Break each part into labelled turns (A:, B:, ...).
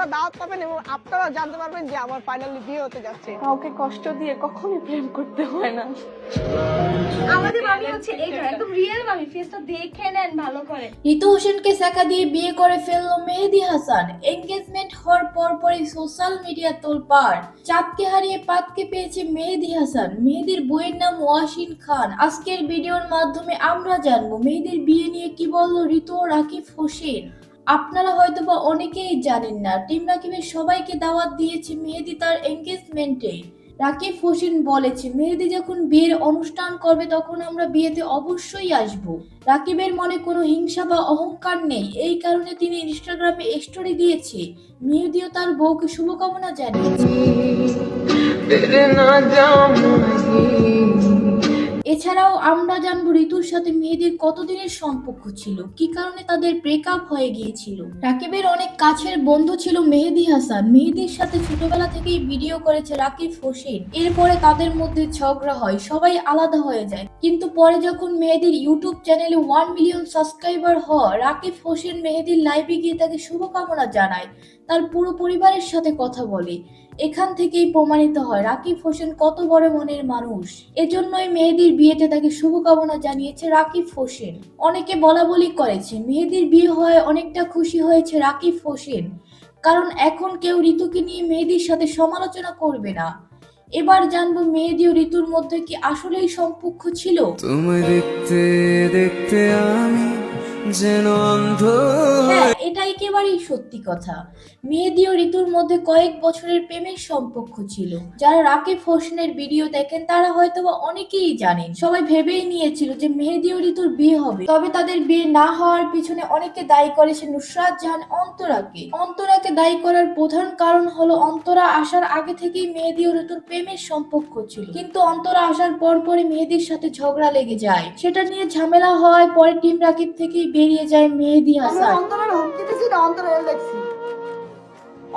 A: আপনারা দাওয়াত পাবেন এবং আপনারা জানতে পারবেন যে আমার ফাইনালি বিয়ে হতে যাচ্ছে।
B: কাউকে কষ্ট দিয়ে কখনোই প্রেম করতে হয় না।
C: আমাদের মামি হচ্ছে এইটা একদম রিয়েল মামি, ফেসটা দেখে নেন ভালো করে।
D: ঋতু হোসেনকে সাকা দিয়ে বিয়ে করে ফেললো মেহেদী হাসান। এঙ্গেজমেন্ট হওয়ার পরপরই সোশ্যাল মিডিয়া তোলপাড়। চাঁদকে হারিয়ে পাতকে পেয়েছে মেহেদী হাসান। মেহেদীর বইয়ের নাম ওয়াসিন খান। আজকের ভিডিওর মাধ্যমে আমরা জানবো মেহেদীর বিয়ে নিয়ে কি বললো ঋতু ও রাকিব হোসেন। আপনারা হয়তোবা অনেকেই জানেন না, টিম রাকিবের সবাইকে দাওয়াত দিয়েছে মেহেদী তার এঙ্গেজমেন্টে। রাকিব হোসেন বলেছে মেহেদী যখন বিয়ের অনুষ্ঠান করবে তখন আমরা বিয়েতে অবশ্যই আসব। রাকিবের মনে কোনো হিংসা বা অহংকার নেই, এই কারণে তিনি ইনস্টাগ্রামে স্টোরি দিয়েছে। মেহেদীও তার বউকে শুভকামনা জানিয়েছে। এছাড়াও আমরা জানবো ঋতুর সাথে মেহেদীর কতদিনের সম্পর্ক ছিল, কি কারণে তাদের ব্রেকআপ হয়ে গিয়েছিল। রাকিবের অনেক কাছের বন্ধু ছিল মেহেদী হাসান। মেহেদীর সাথে ছোটবেলা থেকেই ভিডিও করেছে রাকিব হোসেন। এরপরে তাদের মধ্যে ঝগড়া হয়, সবাই আলাদা হয়ে যায়। কিন্তু পরে যখন মেহেদীর ইউটিউব চ্যানেলে 1 মিলিয়ন সাবস্ক্রাইবার হয়, রাকিব হোসেন মেহেদীর লাইভে গিয়ে তাকে শুভকামনা জানায়, তার পুরো পরিবারের সাথে কথা বলে। এখান থেকেই প্রমাণিত হয় রাকিব হোসেন কত বড় মনের মানুষ। এজন্যই মেহেদীর বিয়েতে তাকে শুভকামনা জানিয়েছে রাকিব হোসেন। অনেকে বলা বলি করেছে মেহেদীর বিয়ে হয় অনেকটা খুশি হয়েছে রাকিব হোসেন, কারণ এখন কেউ ঋতুকে নিয়ে মেহেদীর সাথে সমালোচনা করবে না। এবার জানবো মেহেদী ও ঋতুর মধ্যে কি আসলেই সম্পর্ক ছিল।
E: তোমায় দেখতে দেখতে আমি যেন অন্ধ।
D: হ্যাঁ, এটা একেবারেই সত্যি কথা। মেহেদী ও ঋতুর মধ্যে কয়েক বছরের প্রেমের সম্পর্ক ছিল। যারা রাকিব হোসেনের ভিডিও দেখেন তারা হয়তোবা অনেকেই জানেন। সবাই ভেবেই নিয়েছিল যে মেহেদী ও ঋতুর বিয়ে হবে, তবে তাদের বিয়ে না হওয়ার পিছনে অনেকে দায়ী করেছে নুসরাত জাহান অন্তরাকে। অন্তরাকে দায়ী করার প্রধান কারণ হলো অন্তরা আসার আগে থেকেই মেহেদী ও ঋতুর প্রেমের সম্পর্ক ছিল, কিন্তু অন্তরা আসার পরপরই মেহেদীর সাথে ঝগড়া লেগে যায়। সেটা নিয়ে ঝামেলা হওয়ায় পরে টিম রাকিব থেকেই বেরিয়ে যায় মেহেদী
A: আমি
D: হাসান।
A: অন্তরের হুমকি দিছি না, অন্তরের দেখছি।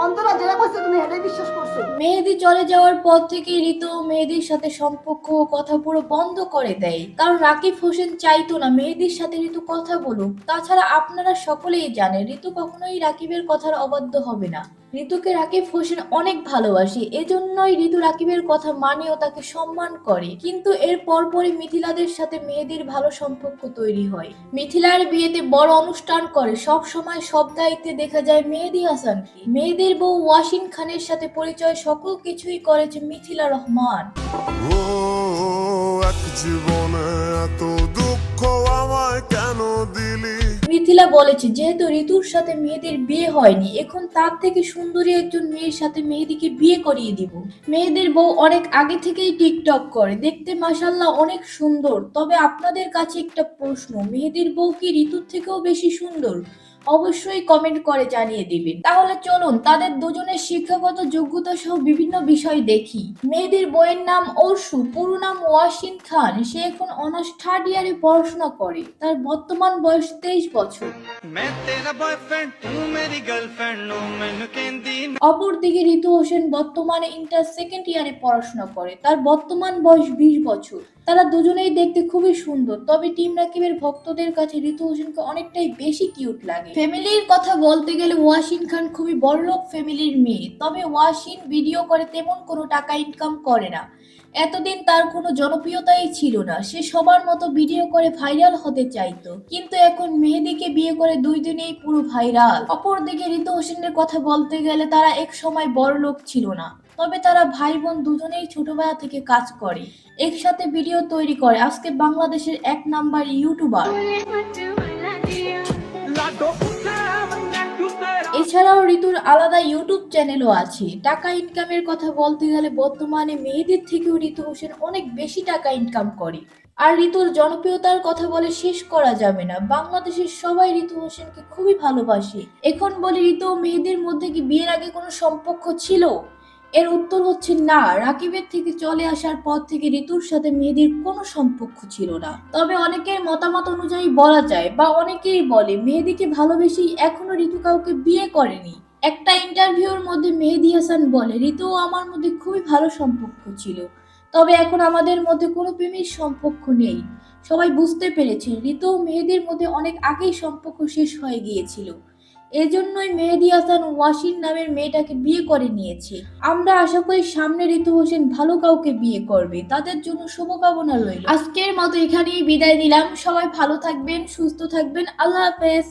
A: অন্তরা যেটা করছে তুমি এটাই বিশ্বাস করছো।
D: মেহেদী চলে যাওয়ার পর থেকে ঋতু ও মেহেদীর সাথে সম্পর্ক ও কথা পুরো বন্ধ করে দেয়, কারণ রাকিব হোসেন চাইতো না মেহেদীর সাথে ঋতু কথা বলুক। তাছাড়া আপনারা সকলেই জানেন ঋতু কখনোই রাকিবের কথার অবাধ্য হবে না। ঋতুকে রাকিব হোসেন অনেক ভালোবাসে, এজন্যই ঋতু রাকিবের কথা মানে ও তাকে সম্মান করে। কিন্তু এর পরপরই মিথিলাদের সাথে মেহেদীর ভালো সম্পর্ক তৈরি হয়। মিথিলার বিয়েতে বড় অনুষ্ঠান করে, সব সময় সব দায়িত্বে দেখা যায় মেহেদী হাসানকে। মেহেদীর বউ ওয়াসিন খানের সাথে পরিচয় সকল কিছুই করেছে মিথিলা রহমান।
F: ও এক জীবনে এত দুঃখ আমায় কেন দিলি।
D: মিথিলা বলেছে যেহেতু ঋতুর সাথে মেহেদীর বিয়ে হয়নি, এখন তার থেকে সুন্দরী একজন মেয়ের সাথে মেহেদীকে বিয়ে করিয়ে দিব। মেহেদীর বউ অনেক আগে থেকেই টিকটক করে, দেখতে মাশাআল্লাহ অনেক সুন্দর। তবে আপনাদের কাছে একটা প্রশ্ন, মেহেদীর বউ কি ঋতুর থেকেও বেশি সুন্দর? অবশ্যই কমেন্ট করে জানিয়ে দিবেন। তাহলে চলুন তাদের দুজনের শিক্ষাগত যোগ্যতা সহ বিভিন্ন বিষয় দেখি। মেহেদীর বইয়ের নাম অর্শু, পুরো নাম ওয়াসিন খান। সে এখন অনার্স 3rd ইয়ারে পড়াশোনা করে। তার বর্তমান বয়স 23 বছর। অপরদিকে ঋতু হোসেন বর্তমানে ইন্টার 2nd ইয়ারে পড়াশোনা করে। তার বর্তমান বয়স 20 বছর। তারা দুজনেই দেখতে খুবই সুন্দর, তবে টিম রাকিবের ভক্তদের কাছে ঋতু হোসেনকে অনেকটাই বেশি কিউট লাগে। ফ্যামিলির কথা বলতে গেলে ওয়াসিন খান খুবই বড়লোক ফ্যামিলির মেয়ে, তবে ওয়াসিন ভিডিও করে তেমন কোনো টাকা ইনকাম করে না। এতদিন তার কোনো জনপ্রিয়তাই ছিল না, সে সবার মতো ভিডিও করে ভাইরাল হতে চাইতো, কিন্তু এখন মেহেদীকে বিয়ে করে 2 দিনেই পুরো ভাইরাল। অপরদিকে ঋতু হোসেনের কথা বলতে গেলে তারা এক সময় বড়লোক ছিল না, তবে তারা ভাই বোন দুজনেই ছোটবেলা থেকে কাজ করে, একসাথে ভিডিও তৈরি করে। আজকে বাংলাদেশের 1 নাম্বার ইউটিউবার। এছাড়াও ঋতুর আলাদা ইউটিউব চ্যানেলও আছে। টাকা ইনকামের কথা বলতে গেলে বর্তমানে মেহেদীর থেকেও ঋতু হোসেন অনেক বেশি টাকা ইনকাম করে। আর ঋতুর জনপ্রিয়তার কথা বলে শেষ করা যাবে না। বাংলাদেশের সবাই ঋতু হোসেনকে খুবই ভালোবাসে। এখন বলি ঋতু ও মেহেদীর মধ্যে কি বিয়ের আগে কোনো সম্পর্ক ছিল? এর উত্তর হচ্ছে না। রাকিবের থেকে চলে আসার পর থেকে ঋতুর সাথে মেহেদীর কোনো সম্পর্ক ছিল না। তবে অনেকের মতামত অনুযায়ী বলা যায় বা অনেকেই বলে মেহেদীকে ভালোবেসেই এখনো ঋতু কাউকে বিয়ে করেনি। একটা ইন্টারভিউর মধ্যে মেহেদী হাসান বলে ঋতু ও আমার মধ্যে খুবই ভালো সম্পর্ক ছিল, তবে এখন আমাদের মধ্যে কোনো প্রেমের সম্পর্ক নেই। সবাই বুঝতে পেরেছে ঋতু ও মেহেদীর মধ্যে অনেক আগেই সম্পর্ক শেষ হয়ে গিয়েছিল। এজন্যই মেহেদী হাসান ওয়াসির নামের মেয়েটাকে বিয়ে করে নিয়েছে। আমরা আশা করি সামনে ঋতু হোসেন ভালো কাউকে বিয়ে করবে, তাদের জন্য শুভকামনা রইল। আজকের মতো এখানেই বিদায় নিলাম। সবাই ভালো থাকবেন, সুস্থ থাকবেন। আল্লাহ হাফেজ।